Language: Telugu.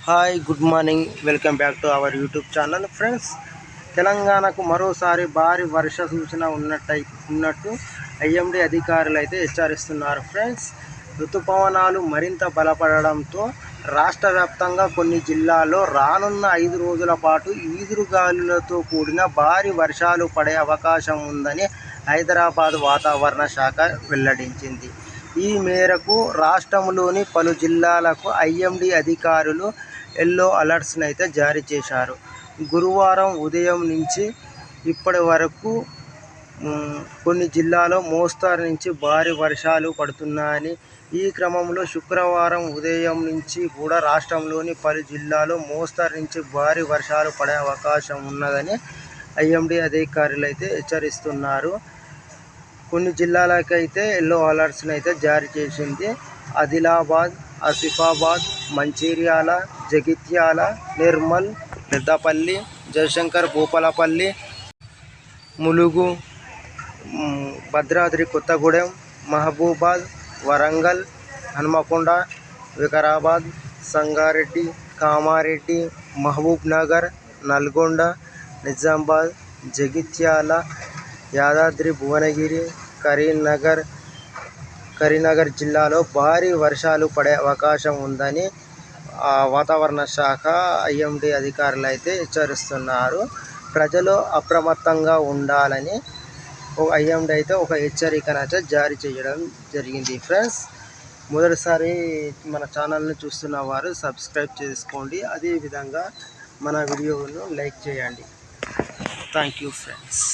Hi good morning, welcome back to our YouTube channel. Friends, తెలంగాణకు మరోసారి భారీ వర్ష సూచన ఉన్నట్టు ఐఎండీ అధికారులు అయితే హెచ్చరిస్తున్నారు. ఫ్రెండ్స్, ఋతుపవనాలు మరింత బలపడడంతో రాష్ట్ర వ్యాప్తంగా కొన్ని జిల్లాల్లో రానున్న 5 రోజుల పాటు ఈదురుగాలులతో కూడిన భారీ వర్షాలు పడే అవకాశం ఉందని హైదరాబాద్ వాతావరణ శాఖ వెల్లడించింది. ఈ మేరకు రాష్ట్రంలోని పలు జిల్లాలకు ఐఎండీ అధికారులు ఎల్లో అలర్ట్స్ని అయితే జారీ చేశారు. గురువారం ఉదయం నుంచి ఇప్పటి వరకు కొన్ని జిల్లాల్లో మోస్తరు నుంచి భారీ వర్షాలు పడుతున్నాయని, ఈ క్రమంలో శుక్రవారం ఉదయం నుంచి కూడా రాష్ట్రంలోని పలు జిల్లాల్లో మోస్తరు నుంచి భారీ వర్షాలు పడే అవకాశం ఉన్నదని ఐఎండీ అధికారులు అయితే హెచ్చరిస్తున్నారు. కొన్ని జిల్లాలకైతే ఎల్లో అలర్ట్స్ని అయితే జారీ చేసింది. ఆదిలాబాద్, ఆసిఫాబాద్, మంచిర్యాల, జగిత్యాల, నిర్మల్, పెద్దపల్లి, జయశంకర్, భూపాలపల్లి, ములుగు, భద్రాద్రి కొత్తగూడెం, మహబూబాద్, వరంగల్, హన్మకొండ, వికారాబాద్, సంగారెడ్డి, కామారెడ్డి, మహబూబ్ నగర్, నల్గొండ, నిజామాబాద్, జగిత్యాల, యాదాద్రి భువనగిరి, కరీంనగర్ జిల్లాలో భారీ వర్షాలు పడే అవకాశం ఉందని వాతావరణ శాఖ ఐఎండీ అధికారులు అయితే హెచ్చరిస్తున్నారు. ప్రజలు అప్రమత్తంగా ఉండాలని ఐఎండీ అయితే ఒక హెచ్చరికనైతే జారీ చేయడం జరిగింది. ఫ్రెండ్స్, మొదటిసారి మన ఛానల్ని చూస్తున్న వారు సబ్స్క్రైబ్ చేసుకోండి, అదేవిధంగా మన వీడియోను లైక్ చేయండి. Thank you friends.